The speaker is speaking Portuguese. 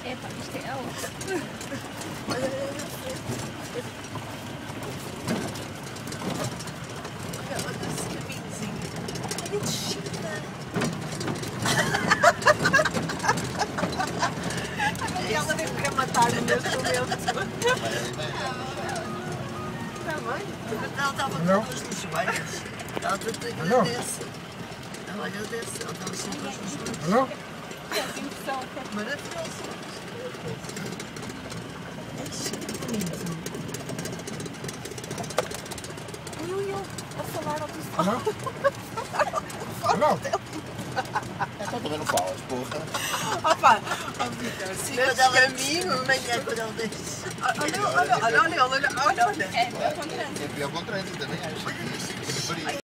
Epa, isto é outro. Olha esse caminhozinho. Olha a descida. Ela deve querer matar-me neste momento. Está bem? Ela estava com duas nos joelhos. Ela agradece. Ela agradece. Ela estava sem duas nos joelhos. Não? Maravilhoso. É bonito. E eu a falar ao telefone. Não? Então também não falas, porra. Opa, sim, quando ela caminho, amanhã quando ela desce. Olha. É, ao contrário. É pior contra ele, também acho.